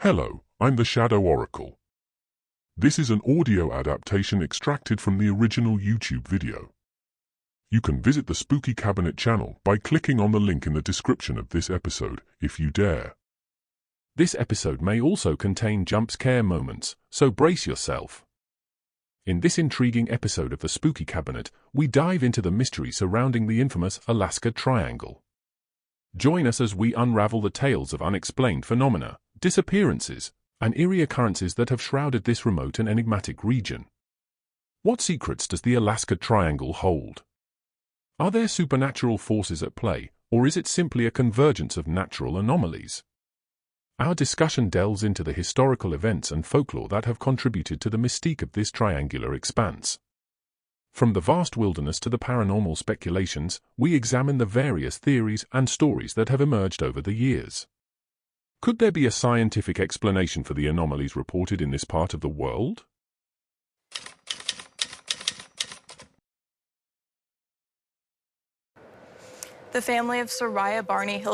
Hello, I'm the Shadow Oracle. This is an audio adaptation extracted from the original YouTube video. You can visit the Spooky Cabinet channel by clicking on the link in the description of this episode, if you dare. This episode may also contain jump scare moments, so brace yourself. In this intriguing episode of the Spooky Cabinet, we dive into the mystery surrounding the infamous Alaska Triangle. Join us as we unravel the tales of unexplained phenomena, disappearances, and eerie occurrences that have shrouded this remote and enigmatic region. What secrets does the Alaska Triangle hold? Are there supernatural forces at play, or is it simply a convergence of natural anomalies? Our discussion delves into the historical events and folklore that have contributed to the mystique of this triangular expanse. From the vast wilderness to the paranormal speculations, we examine the various theories and stories that have emerged over the years. Could there be a scientific explanation for the anomalies reported in this part of the world? The family of Soraya Barney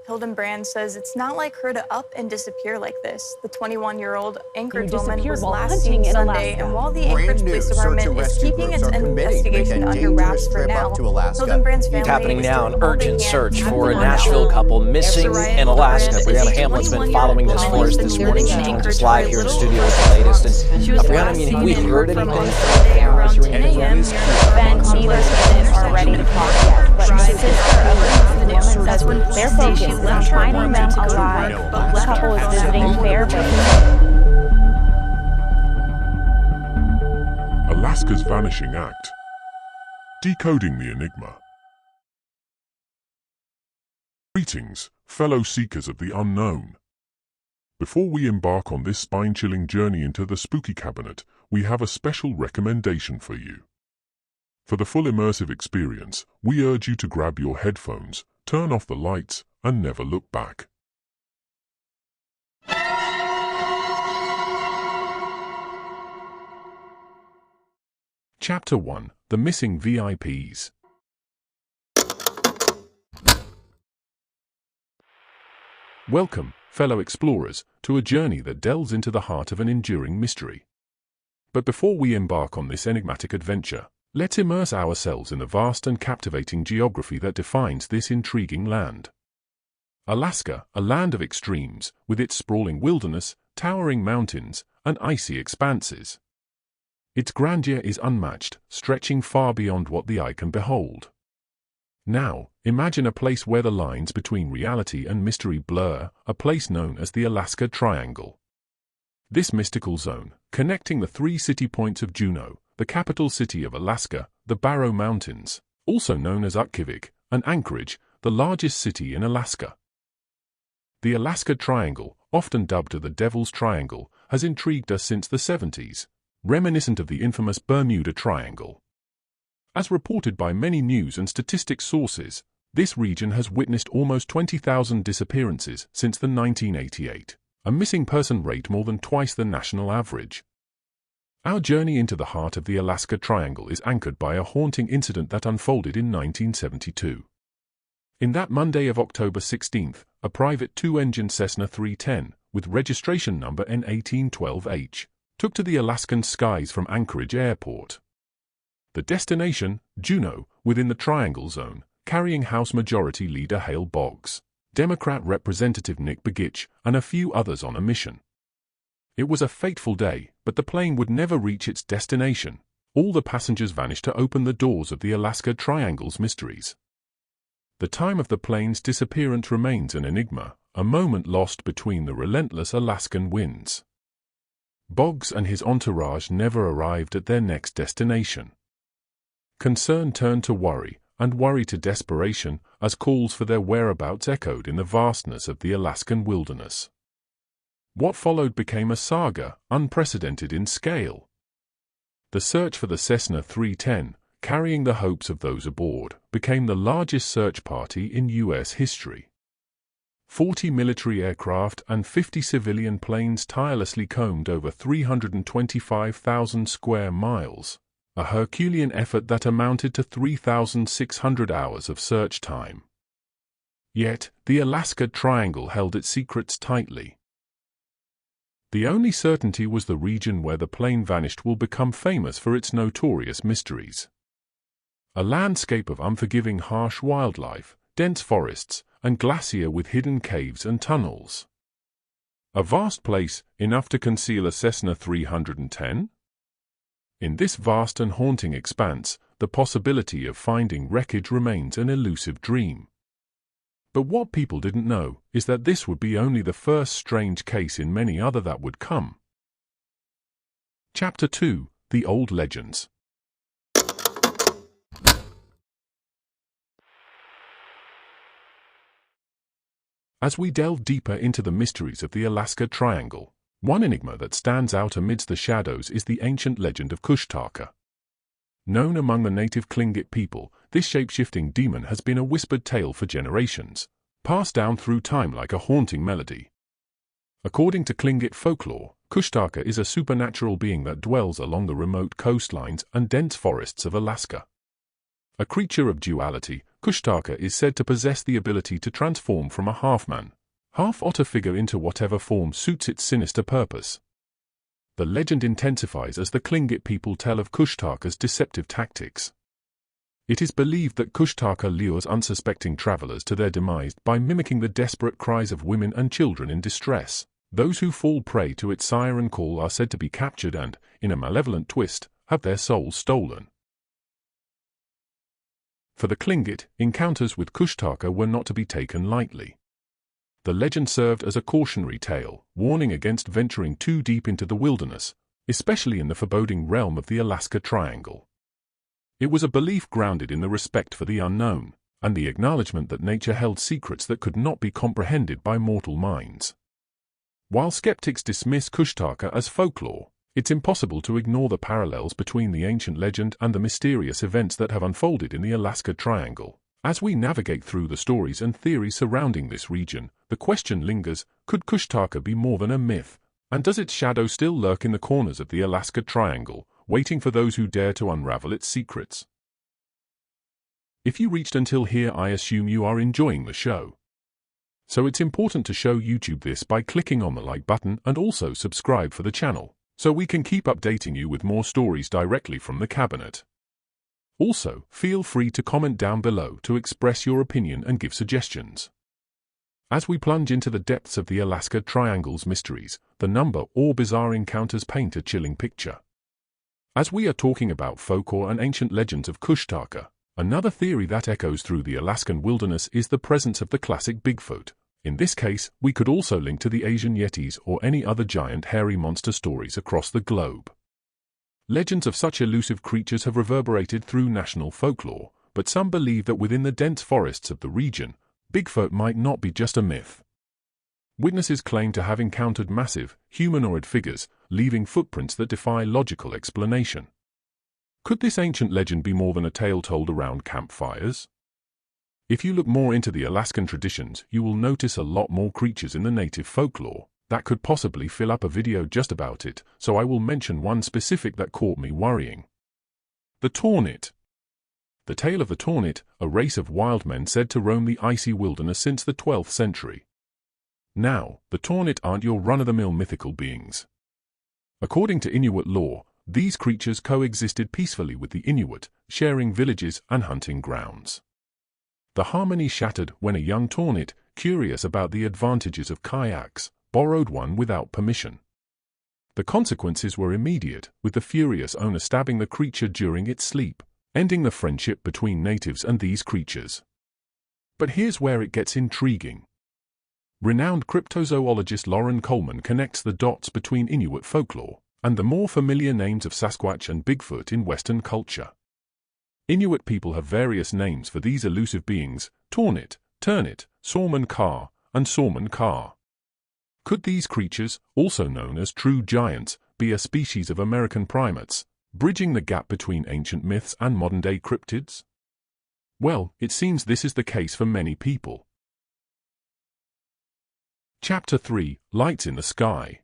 Hildenbrand says it's not like her to up and disappear like this. The 21-year-old Anchorage woman was last seen Sunday, and while the Anchorage Police Department is keeping its investigation under wraps for now, Hildenbrand's family happening now, an urgent search for a now. Nashville couple missing in Alaska. Hildenbrand Brianna Hamlin's been following this for us this morning. She joins us live here in the studio with the latest. And Brianna, have we heard anything from around 10 a.m. Ben, neither of them are ready to talk yet, but the sister of the woman says they're focused on finding them alive. The couple is visiting Fairbanks. Alaska's Vanishing Act. Decoding the Enigma. Greetings, fellow seekers of the unknown. Before we embark on this spine-chilling journey into the Spooky Cabinet, we have a special recommendation for you. For the full immersive experience, we urge you to grab your headphones, turn off the lights, and never look back. Chapter 1: The Missing VIPs. Welcome, fellow explorers, to a journey that delves into the heart of an enduring mystery. But before we embark on this enigmatic adventure, let's immerse ourselves in the vast and captivating geography that defines this intriguing land. Alaska, a land of extremes, with its sprawling wilderness, towering mountains, and icy expanses. Its grandeur is unmatched, stretching far beyond what the eye can behold. Now, imagine a place where the lines between reality and mystery blur, a place known as the Alaska Triangle. This mystical zone, connecting the three city points of Juneau, the capital city of Alaska, the Barrow Mountains, also known as Utqiagvik, and Anchorage, the largest city in Alaska. The Alaska Triangle, often dubbed the Devil's Triangle, has intrigued us since the 70s, reminiscent of the infamous Bermuda Triangle. As reported by many news and statistics sources, this region has witnessed almost 20,000 disappearances since the 1988, a missing person rate more than twice the national average. Our journey into the heart of the Alaska Triangle is anchored by a haunting incident that unfolded in 1972. In that Monday of October 16th, a private two-engine Cessna 310, with registration number N1812H, took to the Alaskan skies from Anchorage Airport. The destination, Juneau, within the Triangle Zone, carrying House Majority Leader Hale Boggs, Democrat Representative Nick Begich, and a few others on a mission. It was a fateful day, but the plane would never reach its destination. All the passengers vanished to open the doors of the Alaska Triangle's mysteries. The time of the plane's disappearance remains an enigma, a moment lost between the relentless Alaskan winds. Boggs and his entourage never arrived at their next destination. Concern turned to worry, and worry to desperation, as calls for their whereabouts echoed in the vastness of the Alaskan wilderness. What followed became a saga, unprecedented in scale. The search for the Cessna 310, carrying the hopes of those aboard, became the largest search party in U.S. history. 40 military aircraft and 50 civilian planes tirelessly combed over 325,000 square miles, a Herculean effort that amounted to 3,600 hours of search time. Yet, the Alaska Triangle held its secrets tightly. The only certainty was the region where the plane vanished will become famous for its notorious mysteries. A landscape of unforgiving harsh wildlife, dense forests, and glacier with hidden caves and tunnels. A vast place, enough to conceal a Cessna 310? In this vast and haunting expanse, the possibility of finding wreckage remains an elusive dream. But what people didn't know is that this would be only the first strange case in many other that would come. Chapter 2: The Old Legends. As we delve deeper into the mysteries of the Alaska Triangle, one enigma that stands out amidst the shadows is the ancient legend of Kushtaka. Known among the native Tlingit people, this shape-shifting demon has been a whispered tale for generations, passed down through time like a haunting melody. According to Tlingit folklore, Kushtaka is a supernatural being that dwells along the remote coastlines and dense forests of Alaska. A creature of duality, Kushtaka is said to possess the ability to transform from a half-man, half-otter figure into whatever form suits its sinister purpose. The legend intensifies as the Tlingit people tell of Kushtaka's deceptive tactics. It is believed that Kushtaka lures unsuspecting travelers to their demise by mimicking the desperate cries of women and children in distress. Those who fall prey to its siren call are said to be captured and, in a malevolent twist, have their souls stolen. For the Tlingit, encounters with Kushtaka were not to be taken lightly. The legend served as a cautionary tale, warning against venturing too deep into the wilderness, especially in the foreboding realm of the Alaska Triangle. It was a belief grounded in the respect for the unknown, and the acknowledgement that nature held secrets that could not be comprehended by mortal minds. While skeptics dismiss Kushtaka as folklore, it's impossible to ignore the parallels between the ancient legend and the mysterious events that have unfolded in the Alaska Triangle. As we navigate through the stories and theories surrounding this region, the question lingers, could Kushtaka be more than a myth? And does its shadow still lurk in the corners of the Alaska Triangle, waiting for those who dare to unravel its secrets? If you reached until here, I assume you are enjoying the show. So it's important to show YouTube this by clicking on the like button and also subscribe for the channel, so we can keep updating you with more stories directly from the cabinet. Also, feel free to comment down below to express your opinion and give suggestions. As we plunge into the depths of the Alaska Triangle's mysteries, the number or bizarre encounters paint a chilling picture. As we are talking about folklore and ancient legends of Kushtaka, another theory that echoes through the Alaskan wilderness is the presence of the classic Bigfoot. In this case, we could also link to the Asian Yetis or any other giant hairy monster stories across the globe. Legends of such elusive creatures have reverberated through national folklore, but some believe that within the dense forests of the region, Bigfoot might not be just a myth. Witnesses claim to have encountered massive, humanoid figures, leaving footprints that defy logical explanation. Could this ancient legend be more than a tale told around campfires? If you look more into the Alaskan traditions, you will notice a lot more creatures in the native folklore. That could possibly fill up a video just about it, so I will mention one specific that caught me worrying. The Tawnet. The tale of the Tawnet, a race of wild men said to roam the icy wilderness since the 12th century. Now, the Tawnet aren't your run-of-the-mill mythical beings. According to Inuit lore, these creatures coexisted peacefully with the Inuit, sharing villages and hunting grounds. The harmony shattered when a young Tawnet, curious about the advantages of kayaks, borrowed one without permission. The consequences were immediate, with the furious owner stabbing the creature during its sleep, ending the friendship between natives and these creatures. But here's where it gets intriguing. Renowned cryptozoologist Lauren Coleman connects the dots between Inuit folklore and the more familiar names of Sasquatch and Bigfoot in Western culture. Inuit people have various names for these elusive beings: Tawnet, Ternit, Sorman Kar, and Sorman Kar. Could these creatures, also known as true giants, be a species of American primates, bridging the gap between ancient myths and modern-day cryptids? Well, it seems this is the case for many people. Chapter 3: Lights in the Sky.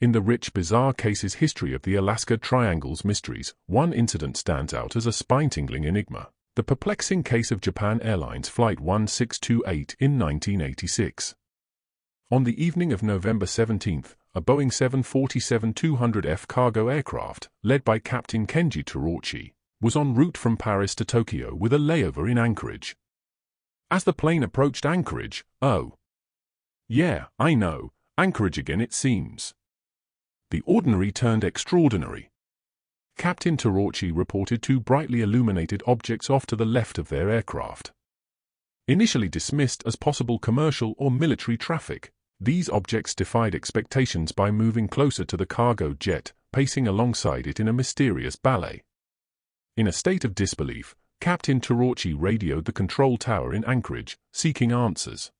In the rich, bizarre cases history of the Alaska Triangle's mysteries, one incident stands out as a spine-tingling enigma. The perplexing case of Japan Airlines Flight 1628 in 1986. On the evening of November 17, a Boeing 747-200F cargo aircraft, led by Captain Kenji Torochi, was en route from Paris to Tokyo with a layover in Anchorage. As the plane approached Anchorage, oh. Yeah, I know, Anchorage again it seems. The ordinary turned extraordinary. Captain Torochi reported two brightly illuminated objects off to the left of their aircraft. Initially dismissed as possible commercial or military traffic, these objects defied expectations by moving closer to the cargo jet, pacing alongside it in a mysterious ballet. In a state of disbelief, Captain Torochi radioed the control tower in Anchorage, seeking answers.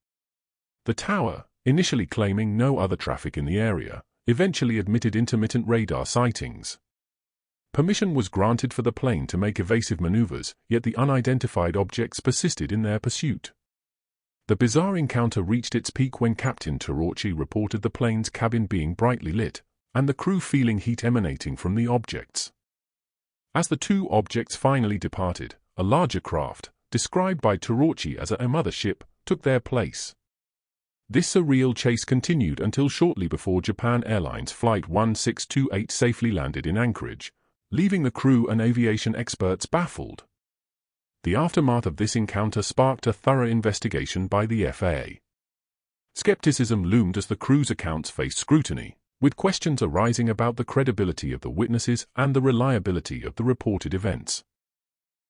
The tower, initially claiming no other traffic in the area, eventually admitted intermittent radar sightings. Permission was granted for the plane to make evasive maneuvers, yet the unidentified objects persisted in their pursuit. The bizarre encounter reached its peak when Captain Torochi reported the plane's cabin being brightly lit, and the crew feeling heat emanating from the objects. As the two objects finally departed, a larger craft, described by Torochi as a mothership, took their place. This surreal chase continued until shortly before Japan Airlines Flight 1628 safely landed in Anchorage, leaving the crew and aviation experts baffled. The aftermath of this encounter sparked a thorough investigation by the FAA. Skepticism loomed as the crew's accounts faced scrutiny, with questions arising about the credibility of the witnesses and the reliability of the reported events.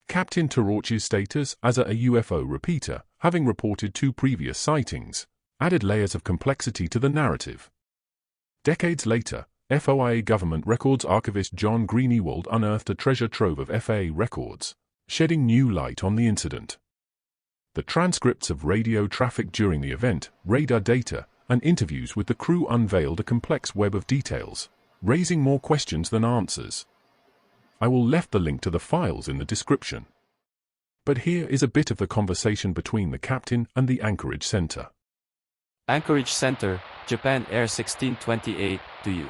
Captain Torochi's status as a UFO repeater, having reported two previous sightings, added layers of complexity to the narrative. Decades later, FOIA government records archivist John Greenewald unearthed a treasure trove of FAA records, shedding new light on the incident. The transcripts of radio traffic during the event, radar data, and interviews with the crew unveiled a complex web of details, raising more questions than answers. I will left the link to the files in the description. But here is a bit of the conversation between the captain and the Anchorage Center. Anchorage Center, Japan Air 1628, do you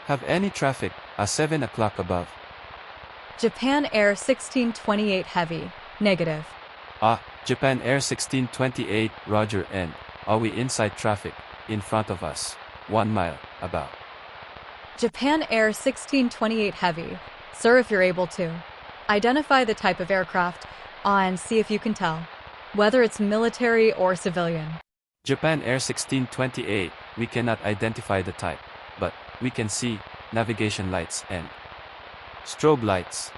have any traffic, 7 o'clock above? Japan Air 1628 heavy, negative. Japan Air 1628, roger, and are we inside traffic, in front of us, 1 mile, about? Japan Air 1628 heavy, sir, if you're able to. Identify the type of aircraft, and see if you can tell, whether it's military or civilian. Japan Air 1628, we cannot identify the type, but we can see navigation lights and strobe lights.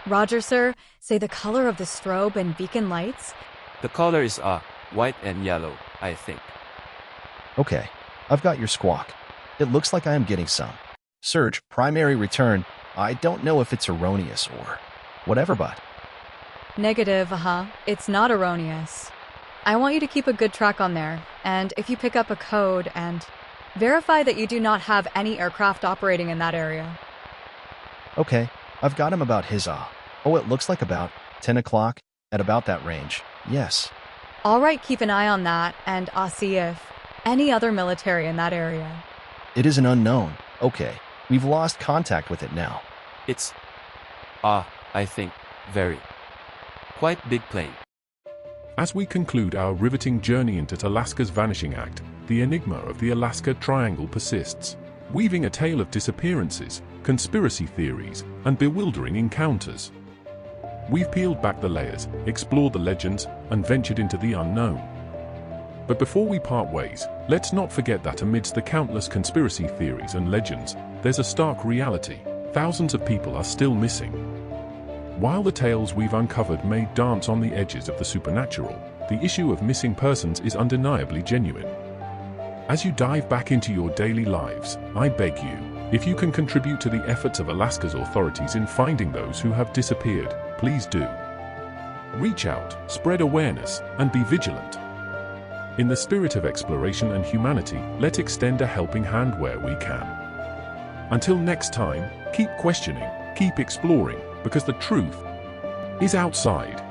Roger, sir. Say the color of the strobe and beacon lights. The color is white and yellow, I think. Okay, I've got your squawk. It looks like I am getting some. Surge, primary return. I don't know if it's erroneous or whatever, but... Negative, It's not erroneous. I want you to keep a good track on there, and if you pick up a code and verify that you do not have any aircraft operating in that area. Okay, I've got him about his it looks like about 10 o'clock, at about that range, yes. All right, keep an eye on that, and I'll see if any other military in that area. It is an unknown. Okay, we've lost contact with it now. It's, I think, quite big plane. As we conclude our riveting journey into Alaska's Vanishing Act, the enigma of the Alaska Triangle persists, weaving a tale of disappearances, conspiracy theories, and bewildering encounters. We've peeled back the layers, explored the legends, and ventured into the unknown. But before we part ways, let's not forget that amidst the countless conspiracy theories and legends, there's a stark reality. Thousands of people are still missing. While the tales we've uncovered may dance on the edges of the supernatural, the issue of missing persons is undeniably genuine. As you dive back into your daily lives, I beg you, if you can contribute to the efforts of Alaska's authorities in finding those who have disappeared, please do. Reach out, spread awareness, and be vigilant. In the spirit of exploration and humanity, let's extend a helping hand where we can. Until next time, keep questioning, keep exploring, because the truth is outside.